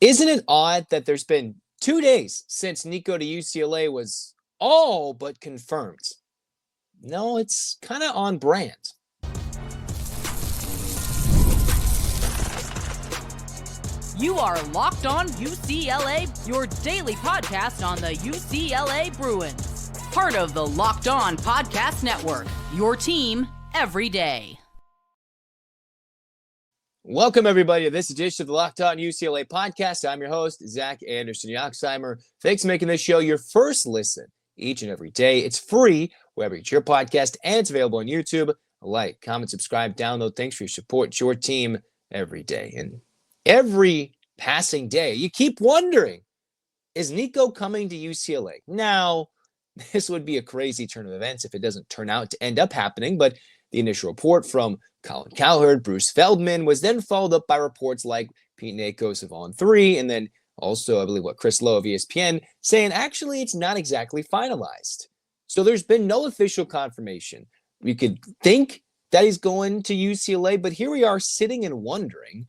Isn't it odd that there's been 2 days since Nico to UCLA was all but confirmed? No, it's kind of on brand. You are Locked On UCLA, your daily podcast on the UCLA Bruins. Part of the Locked On Podcast Network, your team every day. Welcome, everybody, to this edition of the Locked On UCLA podcast. I'm your host, Zach Anderson-Yoxsimer. Thanks for making this show your first listen each and every day. It's free wherever you get your podcast, and it's available on YouTube. Like, comment, subscribe, download. Thanks for your support. It's your team every day. And every passing day, you keep wondering, is Nico coming to UCLA? Now, this would be a crazy turn of events if it doesn't turn out to end up happening, but the initial report from Colin Cowherd, Bruce Feldman, was then followed up by reports like Pete Nakos of On3, and then also, I believe, Chris Lowe of ESPN, saying actually it's not exactly finalized. So there's been no official confirmation. We could think that he's going to UCLA, but here we are sitting and wondering,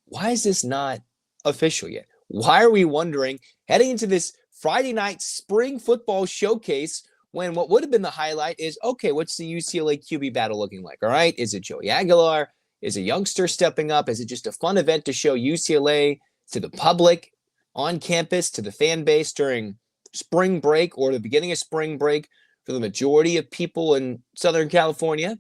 why is this not official yet? Why are we wondering, heading into this Friday night spring football showcase, when what would have been the highlight is, okay, what's the UCLA QB battle looking like? All right, is it Joey Aguilar? Is a youngster stepping up? Is it just a fun event to show UCLA to the public on campus, to the fan base during spring break or the beginning of spring break for the majority of people in Southern California?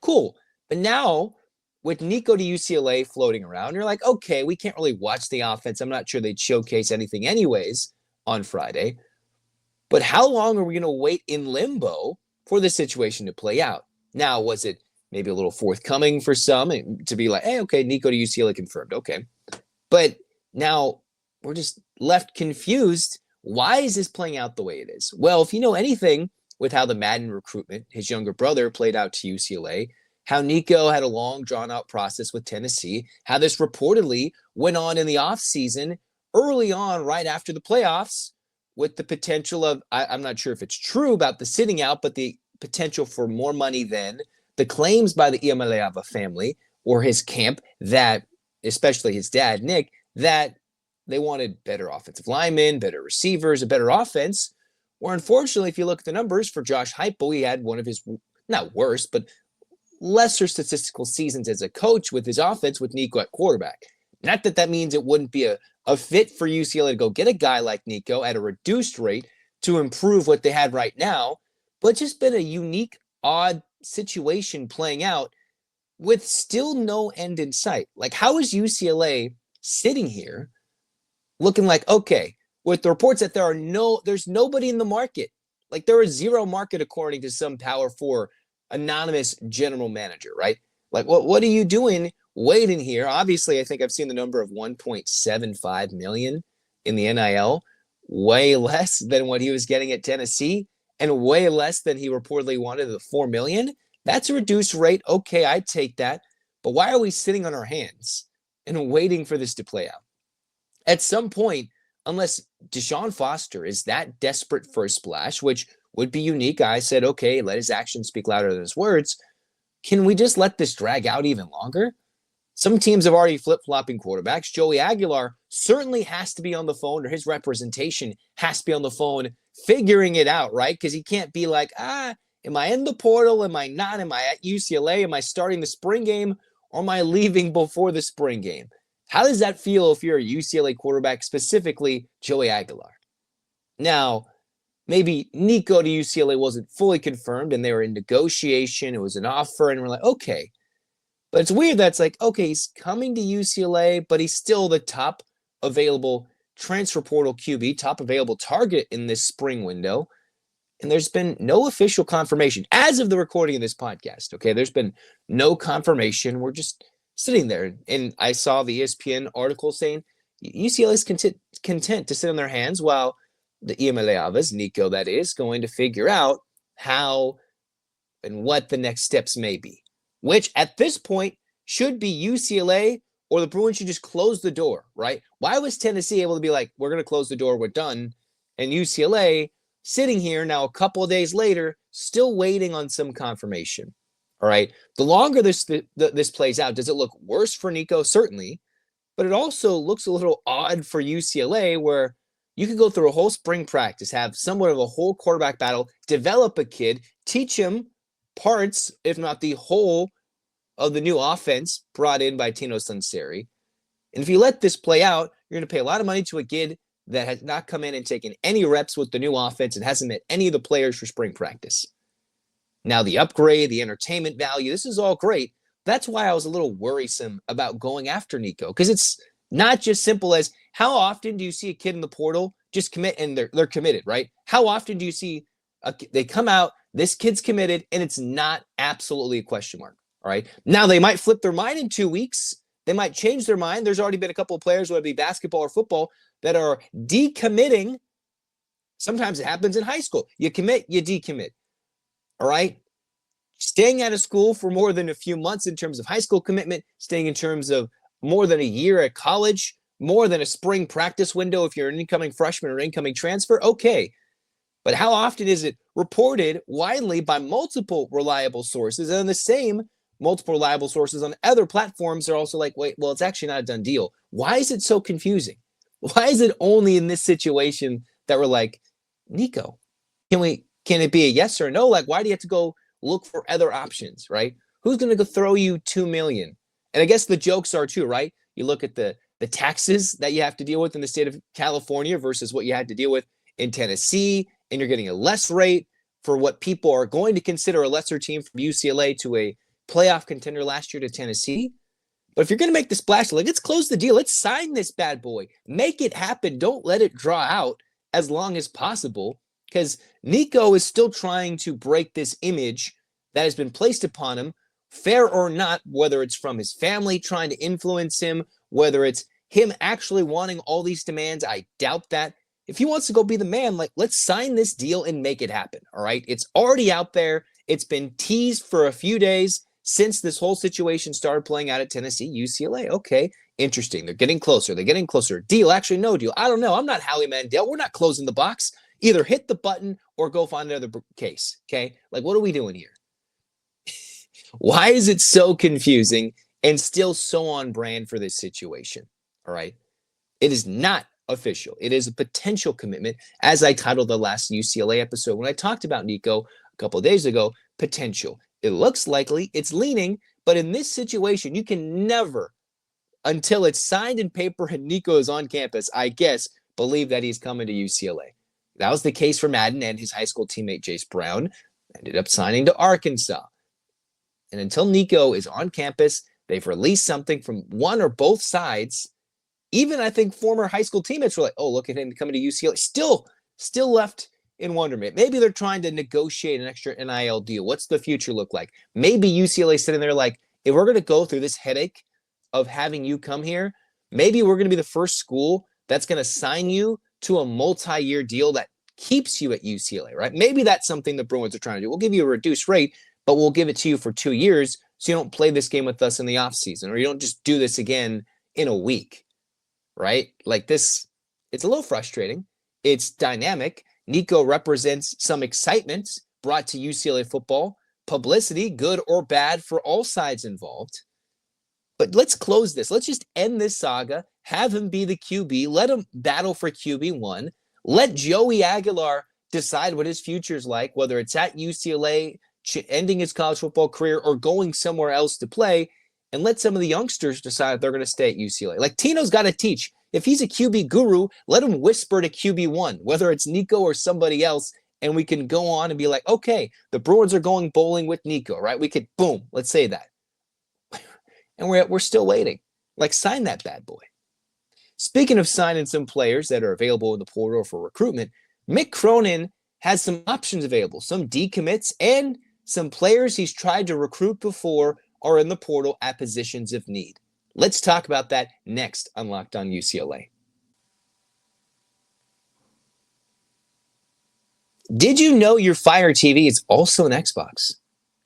Cool. But now, with Nico to UCLA floating around, you're like, okay, we can't really watch the offense. I'm not sure they'd showcase anything anyways on Friday. But how long are we going to wait in limbo for the situation to play out? Now, was it maybe a little forthcoming for some to be like, hey, okay, Nico to UCLA confirmed. Okay. But now we're just left confused. Why is this playing out the way it is? Well, if you know anything with how the Madden recruitment, his younger brother, played out to UCLA, how Nico had a long, drawn-out process with Tennessee, how this reportedly went on in the offseason early on, right after the playoffs, with the potential of, I'm not sure if it's true about the sitting out, but the potential for more money then, the claims by the Iamaleava family or his camp that, especially his dad, Nick, that they wanted better offensive linemen, better receivers, a better offense, where unfortunately, if you look at the numbers for Josh Heupel, he had one of his, not worst, but lesser statistical seasons as a coach with his offense with Nico at quarterback. Not that means it wouldn't be a fit for UCLA to go get a guy like Nico at a reduced rate to improve what they had right now, but it's just been a unique, odd situation playing out with still no end in sight. Like, how is UCLA sitting here looking like, okay, with the reports that there's nobody in the market. Like, there is zero market according to some Power 4 anonymous general manager, right? Like, what are you doing waiting here? Obviously, I think I've seen the number of 1.75 million in the NIL, way less than what he was getting at Tennessee, and way less than he reportedly wanted, the 4 million. That's a reduced rate. Okay, I'd take that. But why are we sitting on our hands and waiting for this to play out? At some point, unless Deshaun Foster is that desperate for a splash, which would be unique, I said, okay, let his actions speak louder than his words. Can we just let this drag out even longer? Some teams have already flip-flopping quarterbacks. Joey Aguilar certainly has to be on the phone, or his representation has to be on the phone figuring it out, right? Because he can't be like, am I in the portal? Am I not? Am I at UCLA? Am I starting the spring game? Or am I leaving before the spring game? How does that feel if you're a UCLA quarterback, specifically Joey Aguilar? Now, maybe Nico to UCLA wasn't fully confirmed and they were in negotiation. It was an offer, and we're like, okay. But it's weird that's like, okay, he's coming to UCLA, but he's still the top available transfer portal QB, top available target in this spring window. And there's been no official confirmation as of the recording of this podcast. Okay, there's been no confirmation. We're just sitting there. And I saw the ESPN article saying UCLA is content to sit on their hands while the Iamaleavas, Nico that is, going to figure out how and what the next steps may be. Which at this point should be UCLA, or the Bruins should just close the door, right? Why was Tennessee able to be like, we're going to close the door, we're done, and UCLA sitting here now a couple of days later, still waiting on some confirmation, all right? The longer this plays out, does it look worse for Nico? Certainly. But it also looks a little odd for UCLA, where you could go through a whole spring practice, have somewhat of a whole quarterback battle, develop a kid, teach him parts, if not the whole, of the new offense brought in by Tino Sunseri. And if you let this play out, you're going to pay a lot of money to a kid that has not come in and taken any reps with the new offense and hasn't met any of the players for spring practice. Now, the upgrade, the entertainment value, this is all great. That's why I was a little worrisome about going after Nico, because it's not just simple as how often do you see a kid in the portal just commit and they're committed, right? How often do you see they come out, this kid's committed, and it's not absolutely a question mark, all right? Now, they might flip their mind in 2 weeks. They might change their mind. There's already been a couple of players, whether it be basketball or football, that are decommitting. Sometimes it happens in high school. You commit, you decommit, all right? Staying out of school for more than a few months in terms of high school commitment, staying in terms of more than a year at college, more than a spring practice window if you're an incoming freshman or incoming transfer, okay. But how often is it reported widely by multiple reliable sources, and the same multiple reliable sources on other platforms are also like, wait, well, it's actually not a done deal. Why is it so confusing? Why is it only in this situation that we're like, Nico, can it be a yes or no? Like, why do you have to go look for other options, right? Who's going to go throw you $2 million? And I guess the jokes are too, right? You look at the taxes that you have to deal with in the state of California versus what you had to deal with in Tennessee, and you're getting a less rate for what people are going to consider a lesser team from UCLA to a playoff contender last year to Tennessee. But if you're going to make the splash, like, let's close the deal. Let's sign this bad boy. Make it happen. Don't let it draw out as long as possible, because Nico is still trying to break this image that has been placed upon him, fair or not, whether it's from his family trying to influence him, whether it's him actually wanting all these demands. I doubt that. If he wants to go be the man, like, let's sign this deal and make it happen, all right? It's already out there. It's been teased for a few days since this whole situation started playing out at Tennessee, UCLA. Okay, interesting. They're getting closer. They're getting closer. Deal, actually, no deal. I don't know. I'm not Howie Mandel. We're not closing the box. Either hit the button or go find another case, okay? Like, what are we doing here? Why is it so confusing and still so on brand for this situation, all right? It is not official. It is a potential commitment, as I titled the last UCLA episode when I talked about Nico a couple of days ago, potential. It looks likely, it's leaning, but in this situation, you can never, until it's signed in paper and Nico is on campus, I guess, believe that he's coming to UCLA. That was the case for Madden, and his high school teammate Jace Brown ended up signing to Arkansas. And until Nico is on campus, they've released something from one or both sides. Even, I think, former high school teammates were like, oh, look at him coming to UCLA. Still left in wonderment. Maybe they're trying to negotiate an extra NIL deal. What's the future look like? Maybe UCLA sitting there like, if we're going to go through this headache of having you come here, maybe we're going to be the first school that's going to sign you to a multi-year deal that keeps you at UCLA, right? Maybe that's something the Bruins are trying to do. We'll give you a reduced rate, but we'll give it to you for 2 years so you don't play this game with us in the offseason, or you don't just do this again in a week, right? Like this, it's a little frustrating. It's dynamic. Nico represents some excitement brought to UCLA football, publicity, good or bad for all sides involved. But let's close this. Let's just end this saga, have him be the QB, let him battle for QB1, let Joey Aguilar decide what his future is like, whether it's at UCLA, ending his college football career, or going somewhere else to play, and let some of the youngsters decide if they're going to stay at UCLA. Like, Tino's got to teach. If he's a QB guru, let him whisper to QB1, whether it's Nico or somebody else, and we can go on and be like, okay, the Bruins are going bowling with Nico, right? We could, boom, let's say that. And we're still waiting. Like, sign that bad boy. Speaking of signing some players that are available in the portal for recruitment, Mick Cronin has some options available, some decommits, and some players he's tried to recruit before are in the portal at positions of need. Let's talk about that next on Locked On UCLA. Did you know your Fire TV is also an Xbox?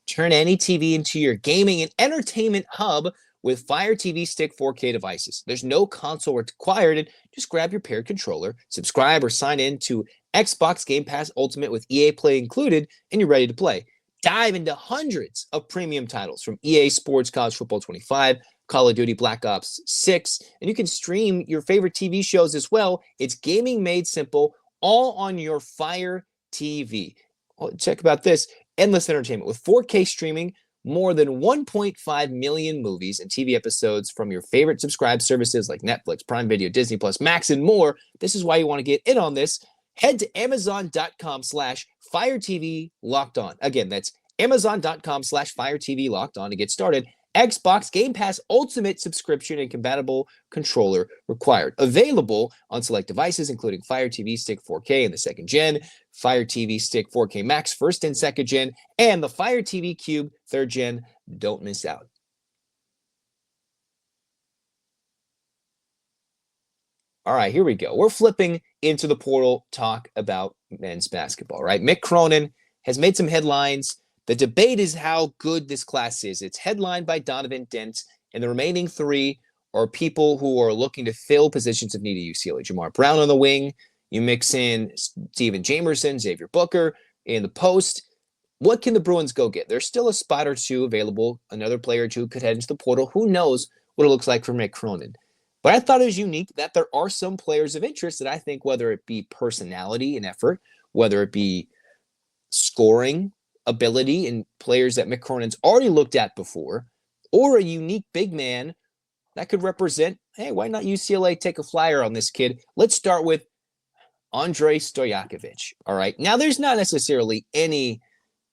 Turn any TV into your gaming and entertainment hub with Fire TV Stick 4K devices. There's no console required, and just grab your paired controller, subscribe or sign in to Xbox Game Pass Ultimate with EA Play included, and you're ready to play. Dive into hundreds of premium titles from EA Sports College Football 25, Call of Duty Black Ops 6, and you can stream your favorite TV shows as well. It's gaming made simple, all on your Fire TV. Oh, check about this. Endless entertainment with 4K streaming, more than 1.5 million movies and TV episodes from your favorite subscribed services like Netflix, Prime Video, Disney Plus, Max, and more. This is why you want to get in on this. Head to amazon.com/FireTV Locked On. Again, that's amazon.com/FireTV Locked On to get started. Xbox Game Pass Ultimate subscription and compatible controller required. Available on select devices, including Fire TV Stick 4K in the second gen, Fire TV Stick 4K Max first and second gen, and the Fire TV Cube third gen. Don't miss out. All right, here we go. We're flipping into the portal, talk about men's basketball, right? Mick Cronin has made some headlines. The debate is how good this class is. It's headlined by Donovan Dent, and the remaining three are people who are looking to fill positions of need at UCLA. Jamar Brown on the wing. You mix in Steven Jamerson, Xavier Booker in the post. What can the Bruins go get? There's still a spot or two available. Another player or two could head into the portal. Who knows what it looks like for Mick Cronin? But I thought it was unique that there are some players of interest that I think, whether it be personality and effort, whether it be scoring ability and players that Mick Cronin's already looked at before, or a unique big man that could represent, hey, why not UCLA take a flyer on this kid? Let's start with Andrei Stojakovic. All right. Now, there's not necessarily any,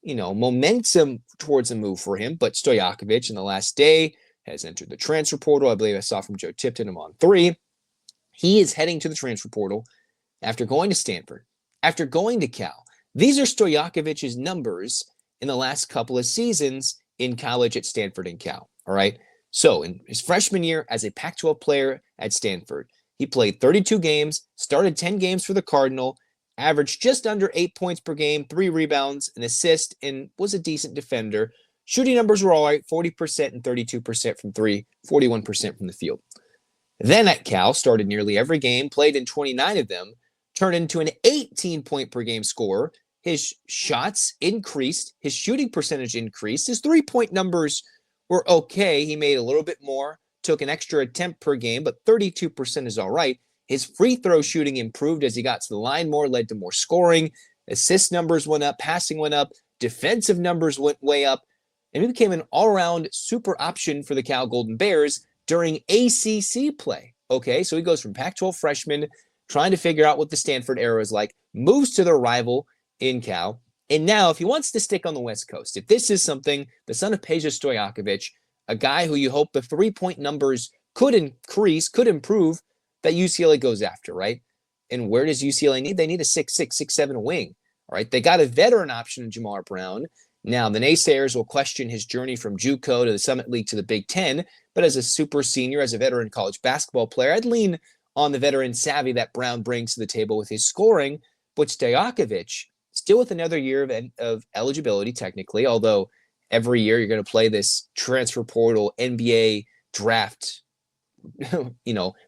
momentum towards a move for him, but Stojakovic in the last day has entered the transfer portal. I believe I saw from Joe Tipton him on 3. He is heading to the transfer portal after going to Stanford, after going to Cal. These are Stojakovic's numbers in the last couple of seasons in college at Stanford and Cal. All right. So in his freshman year as a Pac-12 player at Stanford, he played 32 games, started 10 games for the Cardinal, averaged just under 8 points per game, 3 rebounds, an assist, and was a decent defender. Shooting numbers were all right, 40% and 32% from 3, 41% from the field. Then at Cal, started nearly every game, played in 29 of them, turned into an 18-point per game scorer. His shots increased. His shooting percentage increased. His three-point numbers were okay. He made a little bit more, took an extra attempt per game, but 32% is all right. His free throw shooting improved as he got to the line more, led to more scoring. Assist numbers went up, passing went up, defensive numbers went way up, and he became an all-around super option for the Cal Golden Bears during ACC play. Okay, so he goes from Pac-12 freshman, trying to figure out what the Stanford era is like, moves to their rival in Cal, and now if he wants to stick on the West Coast, if this is something, the son of Peja Stojakovic, a guy who you hope the three-point numbers could increase, could improve, that UCLA goes after, right? And where does UCLA need? They need a 6'6", 6'7" wing, all right? They got a veteran option in Jamar Brown. Now, the naysayers will question his journey from JUCO to the Summit League to the Big Ten, but as a super senior, as a veteran college basketball player, I'd lean on the veteran savvy that Brown brings to the table with his scoring, but Stojakovic, still with another year of eligibility, technically, although every year you're going to play this transfer portal, NBA draft,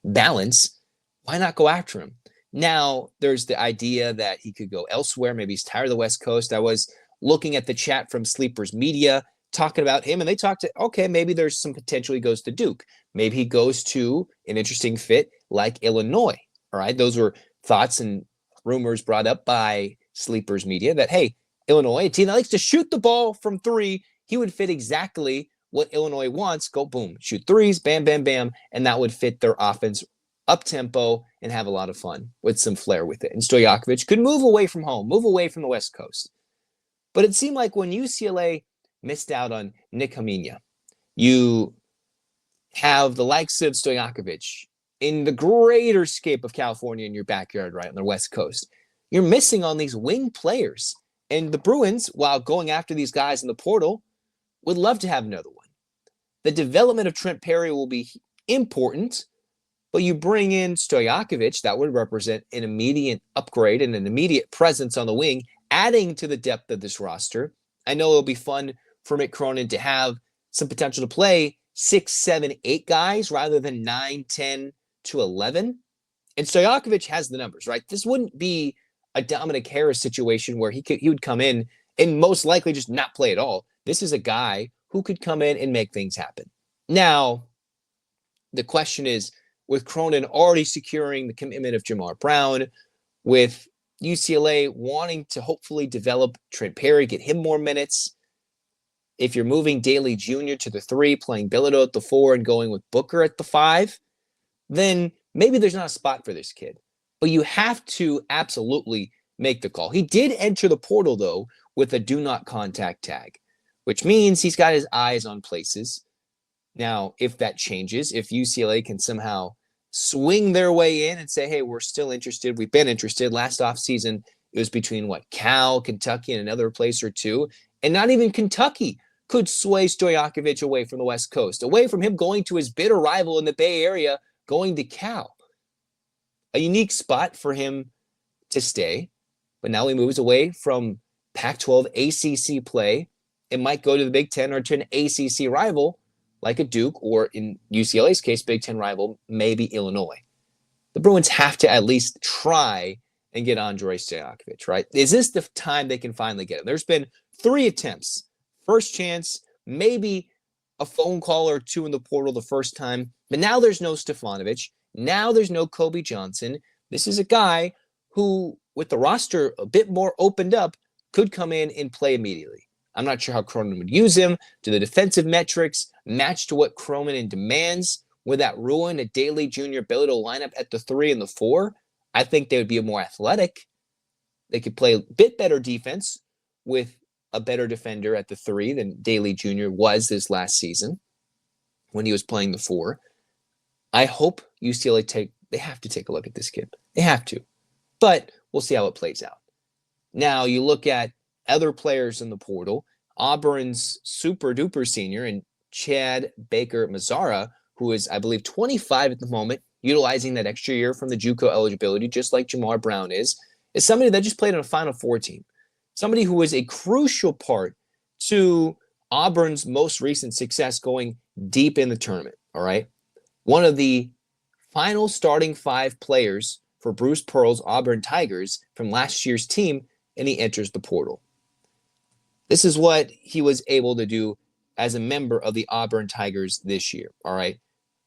balance. Why not go after him? Now, there's the idea that he could go elsewhere. Maybe he's tired of the West Coast. I was looking at the chat from Sleepers Media talking about him, and they talked to, okay, maybe there's some potential he goes to Duke. Maybe he goes to an interesting fit like Illinois. All right, those were thoughts and rumors brought up by Sleepers Media that, hey, Illinois, a team that likes to shoot the ball from 3, he would fit exactly what Illinois wants. Go, boom, shoot threes, bam, bam, bam, and that would fit their offense up-tempo and have a lot of fun with some flair with it. And Stojakovic could move away from home, move away from the West Coast. But it seemed like when UCLA missed out on Nick Hamina, you have the likes of Stojakovic in the greater scape of California in your backyard, right, on the West Coast. You're missing on these wing players. And the Bruins, while going after these guys in the portal, would love to have another one. The development of Trent Perry will be important, but you bring in Stojakovic, that would represent an immediate upgrade and an immediate presence on the wing, adding to the depth of this roster. I know it'll be fun for Mick Cronin to have some potential to play 6, 7, 8 guys rather than 9, 10 to 11. And Stojakovic has the numbers, right? This wouldn't be a Dominic Harris situation where he would come in and most likely just not play at all. This is a guy who could come in and make things happen. Now, The question is, with Cronin already securing the commitment of Jamar Brown, with UCLA wanting to hopefully develop Trent Perry, get him more minutes, if you're moving Daly Jr. to the 3, playing Bilodeau at the 4, and going with Booker at the 5, then maybe there's not a spot for this kid. But you have to absolutely make the call. He did enter the portal, though, with a do not contact tag, which means he's got his eyes on places. Now, if that changes, if UCLA can somehow swing their way in and say, hey, we're still interested, we've been interested. Last offseason, it was between, Cal, Kentucky, and another place or two. And not even Kentucky could sway Stojakovic away from the West Coast, away from him going to his bitter rival in the Bay Area, going to Cal. A unique spot for him to stay, but now he moves away from Pac-12 ACC play and might go to the Big Ten or to an ACC rival like a Duke, or in UCLA's case, Big Ten rival, maybe Illinois. The Bruins have to at least try and get Andrei Stojakovic, right? Is this the time they can finally get him? There's been 3 attempts. First chance, maybe a phone call or 2 in the portal the first time, but now there's no Stefanovic. Now there's no Kobe Johnson. This is a guy who, with the roster a bit more opened up, could come in and play immediately. I'm not sure how Cronin would use him. Do the defensive metrics match to what Cronin demands? Would that ruin a Daly Jr. Bilodeau lineup at the 3 and the 4? I think they would be more athletic. They could play a bit better defense with a better defender at the 3 than Daly Jr. was this last season when he was playing the 4. I hope UCLA they have to take a look at this kid. They have to. But we'll see how it plays out. Now, you look at other players in the portal. Auburn's super-duper senior and Chad Baker-Mazara, who is, I believe, 25 at the moment, utilizing that extra year from the JUCO eligibility, just like Jamar Brown is somebody that just played on a Final Four team. Somebody who was a crucial part to Auburn's most recent success going deep in the tournament, all right? One of the final starting 5 players for Bruce Pearl's Auburn Tigers from last year's team, and he enters the portal. This is what he was able to do as a member of the Auburn Tigers this year, all right?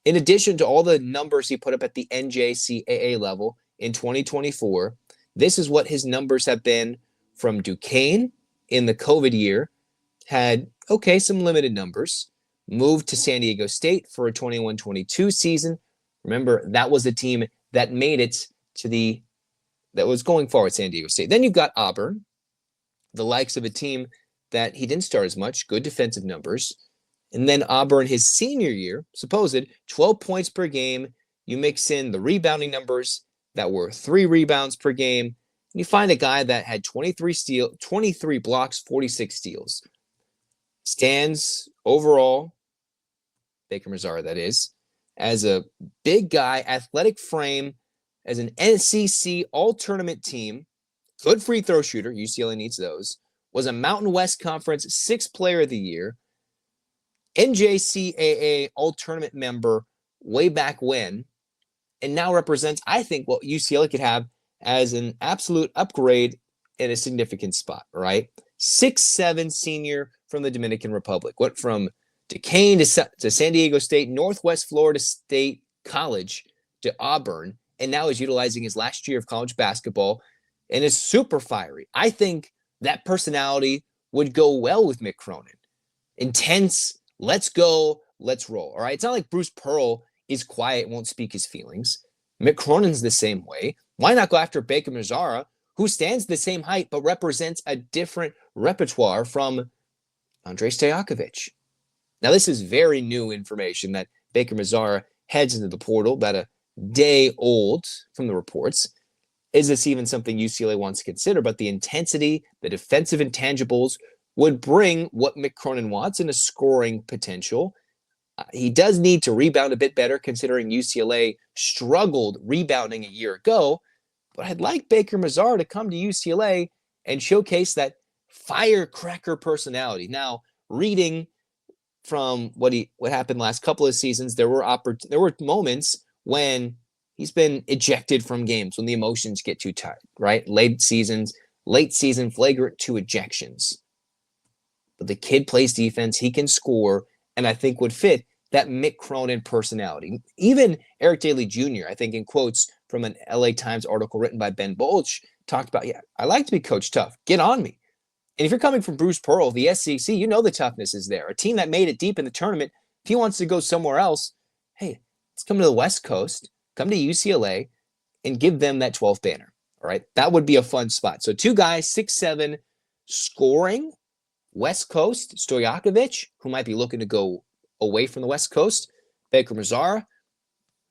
In addition to all the numbers he put up at the NJCAA level in 2024, this is what his numbers have been from Duquesne in the COVID year. Had, some limited numbers. Moved to San Diego State for a 21-22 season. Remember, that was the team that made it to that was going forward, San Diego State. Then you've got Auburn, the likes of a team that he didn't start as much, good defensive numbers. And then Auburn, his senior year, supposed 12 points per game. You mix in the rebounding numbers that were 3 rebounds per game. And you find a guy that had 23 blocks, 46 steals. Stands overall, Baker-Mazara that is, as a big guy, athletic frame, as an NCC all-tournament team, good free throw shooter, UCLA needs those, was a Mountain West Conference 6th Player of the Year, NJCAA all-tournament member way back when, and now represents, I think, what UCLA could have as an absolute upgrade in a significant spot, right? 6'7" senior from the Dominican Republic. Went from Duquesne to San Diego State, Northwest Florida State College to Auburn, and now is utilizing his last year of college basketball and is super fiery. I think that personality would go well with Mick Cronin. Intense, let's go, let's roll, all right? It's not like Bruce Pearl is quiet, won't speak his feelings. Mick Cronin's the same way. Why not go after Baker-Mazara, who stands the same height but represents a different repertoire from Andrei Stojakovic? Now, this is very new information that Baker-Mazara heads into the portal, about a day old from the reports. Is this even something UCLA wants to consider? But the intensity, the defensive intangibles would bring what Mick Cronin wants in a scoring potential. He does need to rebound a bit better, considering UCLA struggled rebounding a year ago. But I'd like Baker-Mazara to come to UCLA and showcase that firecracker personality. Now, reading from what happened last couple of seasons, there were moments when he's been ejected from games when the emotions get too tight, right? Late season flagrant 2 ejections. But the kid plays defense, he can score, and I think would fit that Mick Cronin personality. Even Eric Daly Jr., I think in quotes from an LA Times article written by Ben Bolch, talked about, yeah, I like to be coached tough. Get on me. And if you're coming from Bruce Pearl, the SEC, you know the toughness is there. A team that made it deep in the tournament, if he wants to go somewhere else, hey, let's come to the West Coast, come to UCLA, and give them that 12th banner. All right, that would be a fun spot. So two guys, 6'7", scoring, West Coast, Stojakovic, who might be looking to go away from the West Coast, Baker Mazara,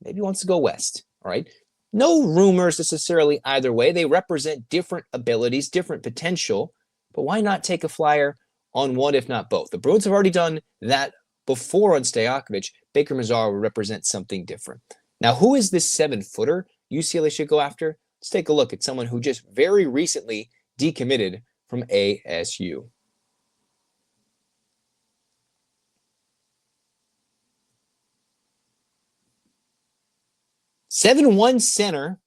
maybe wants to go west. All right, no rumors necessarily either way. They represent different abilities, different potential, but why not take a flyer on one, if not both? The Bruins have already done that before on Stojakovic. Baker Mazara will represent something different. Now, who is this 7-footer UCLA should go after? Let's take a look at someone who just very recently decommitted from ASU. (7'1" center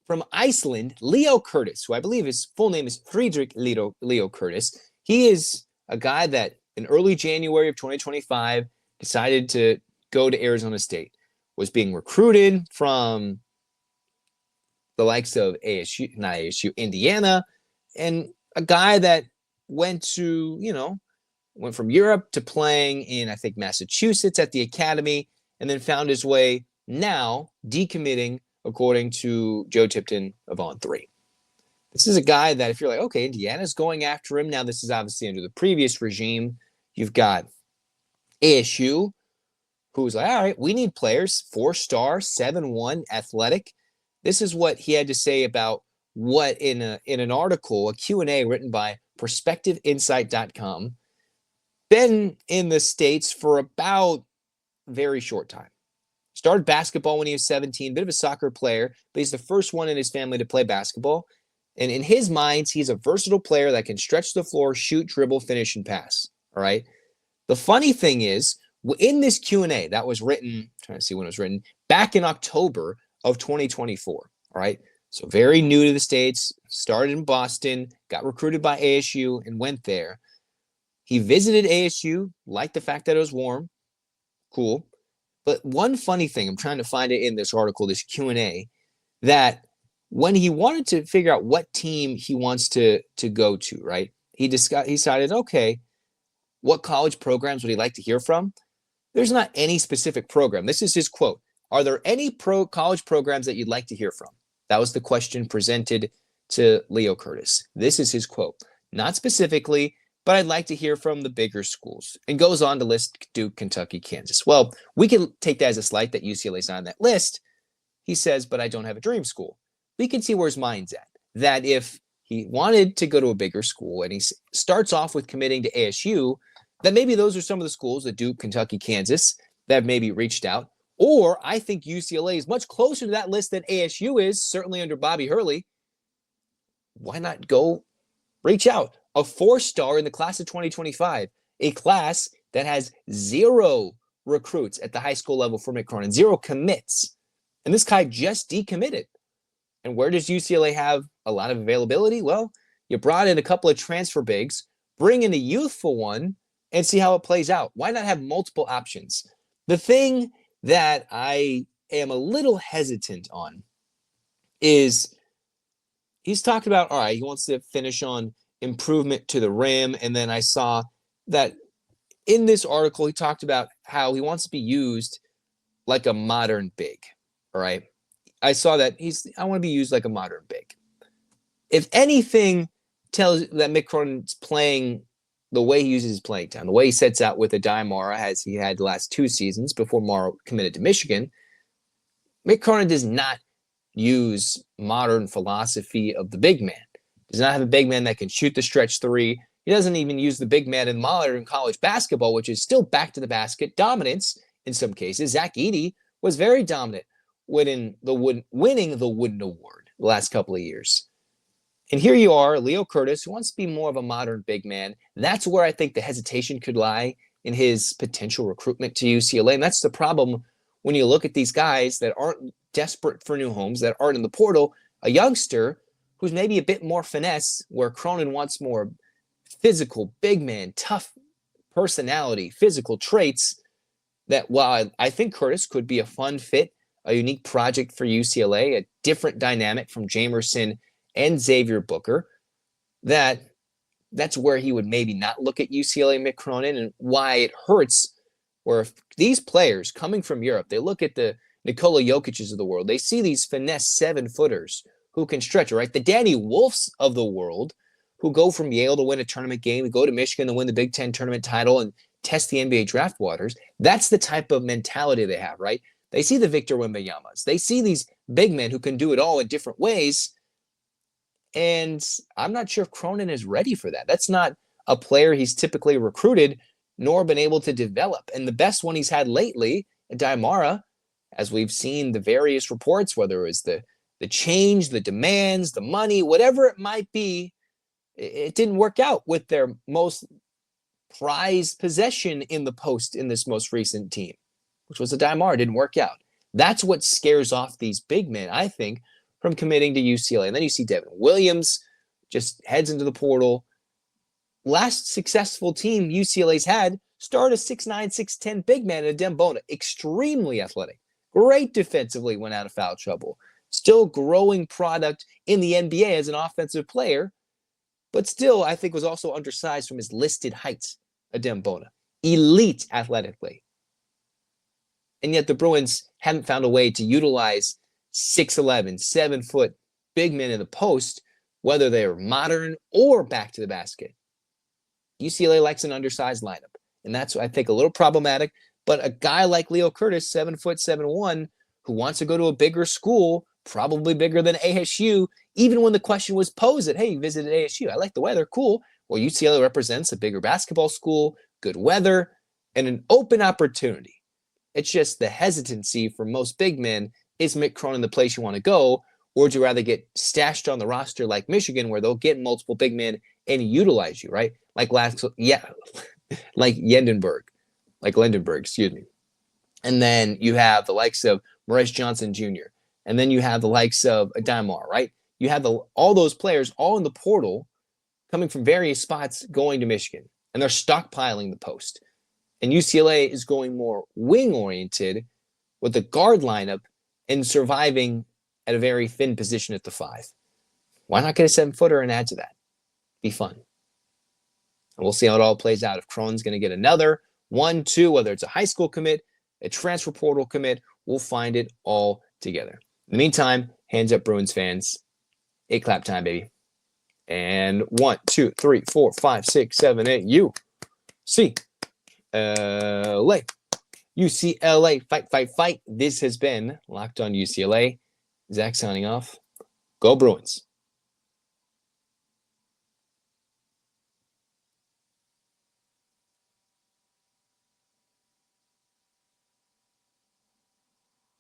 from Iceland, Leo Curtis, who I believe his full name is Friedrich Leo Curtis. He is a guy that in early January of 2025 decided to go to Arizona State, was being recruited from the likes of ASU, not ASU, Indiana, and a guy that went from Europe to playing in, I think, Massachusetts at the academy, and then found his way now decommitting, according to Joe Tipton of On3. This is a guy that if you're like, okay, Indiana's going after him. Now, this is obviously under the previous regime. You've got ASU, who's like, all right, we need players, 4-star, 7'1", athletic. This is what he had to say about what in an article, a Q&A written by perspectiveinsight.com, been in the States for about a very short time. Started basketball when he was 17, bit of a soccer player, but he's the first one in his family to play basketball. And in his mind, he's a versatile player that can stretch the floor, shoot, dribble, finish, and pass. All right. The funny thing is, in this Q&A that was written, trying to see when it was written, back in October of 2024. All right. So very new to the States, started in Boston, got recruited by ASU and went there. He visited ASU, liked the fact that it was warm. Cool. But one funny thing, I'm trying to find it in this article, this Q&A, that when he wanted to figure out what team he wants to go to, right, he decided, okay, what college programs would he like to hear from? There's not any specific program. This is his quote. Are there any college programs that you'd like to hear from? That was the question presented to Leo Curtis. This is his quote. Not specifically, but I'd like to hear from the bigger schools. And goes on to list Duke, Kentucky, Kansas. Well, we can take that as a slight that UCLA's not on that list. He says, but I don't have a dream school. We can see where his mind's at. That if he wanted to go to a bigger school and he starts off with committing to ASU, that maybe those are some of the schools, the Duke, Kentucky, Kansas, that have maybe reached out. Or I think UCLA is much closer to that list than ASU is, certainly under Bobby Hurley. Why not go reach out? A 4-star in the class of 2025, a class that has 0 recruits at the high school level for Mick Cronin, 0 commits. And this guy just decommitted. And where does UCLA have a lot of availability? Well, you brought in a couple of transfer bigs, bring in a youthful one, and see how it plays out. Why not have multiple options? The thing that I am a little hesitant on is he's talked about, all right, he wants to finish on improvement to the rim. And then I saw that in this article, he talked about how he wants to be used like a modern big. All right. I saw that I want to be used like a modern big. If anything tells that Mick Cronin's playing the way he uses his playing time, the way he sets out with Adai Mara as he had the last 2 seasons before Mara committed to Michigan, Mick Cronin does not use modern philosophy of the big man. Does not have a big man that can shoot the stretch 3. He doesn't even use the big man in modern college basketball, which is still back to the basket dominance in some cases. Zach Edey was very dominant winning the Wooden Award the last couple of years. And here you are, Leo Curtis, who wants to be more of a modern big man. That's where I think the hesitation could lie in his potential recruitment to UCLA. And that's the problem when you look at these guys that aren't desperate for new homes, that aren't in the portal. A youngster who's maybe a bit more finesse, where Cronin wants more physical, big man, tough personality, physical traits. that while I think Curtis could be a fun fit, a unique project for UCLA, a different dynamic from Jamerson and Xavier Booker, that's where he would maybe not look at UCLA Mick Cronin, and why it hurts where if these players coming from Europe, they look at the Nikola Jokic's of the world, they see these finesse 7-footers who can stretch, right? The Danny Wolfs of the world who go from Yale to win a tournament game, go to Michigan to win the Big Ten tournament title and test the NBA draft waters. That's the type of mentality they have, right? They see the Victor Wembanyama's. They see these big men who can do it all in different ways. And I'm not sure if Cronin is ready for that. That's not a player he's typically recruited nor been able to develop. And the best one he's had lately, Diamara, as we've seen the various reports, whether it was the change, the demands, the money, whatever it might be, it didn't work out with their most prized possession in the post in this most recent team, which was Diamara. Didn't work out. That's what scares off these big men, I think, from committing to UCLA. And then you see Devin Williams just heads into the portal. Last successful team UCLA's had started a 6'9", 6'10" big man in Dembona. Extremely athletic. Great defensively, went out of foul trouble. Still growing product in the NBA as an offensive player, but still, I think, was also undersized from his listed heights, Dembona. Elite athletically. And yet the Bruins haven't found a way to utilize 6'11", 7-foot big men in the post, whether they're modern or back to the basket. UCLA likes an undersized lineup, and that's, I think, a little problematic. But a guy like Leo Curtis, 7 foot 7'1", who wants to go to a bigger school, probably bigger than ASU, even when the question was posed that, hey, you visited ASU. I like the weather. Cool. Well, UCLA represents a bigger basketball school, good weather, and an open opportunity. It's just the hesitancy for most big men. Is Mick Cronin the place you want to go, or would you rather get stashed on the roster like Michigan, where they'll get multiple big men and utilize you, right? Like like Lendenberg, excuse me. And then you have the likes of Maurice Johnson Jr., and then you have the likes of Diamar, right? You have all those players all in the portal coming from various spots going to Michigan, and they're stockpiling the post. And UCLA is going more wing-oriented with the guard lineup and surviving at a very thin position at the 5. Why not get a 7-footer and add to that? Be fun. And we'll see how it all plays out. If Cronin's going to get another 1, 2, whether it's a high school commit, a transfer portal commit, we'll find it all together. In the meantime, hands up, Bruins fans. 8 clap time, baby. And 1, 2, 3, 4, 5, 6, 7, 8. UCLA. UCLA. Fight, fight, fight. This has been Locked On UCLA. Zach signing off. Go Bruins.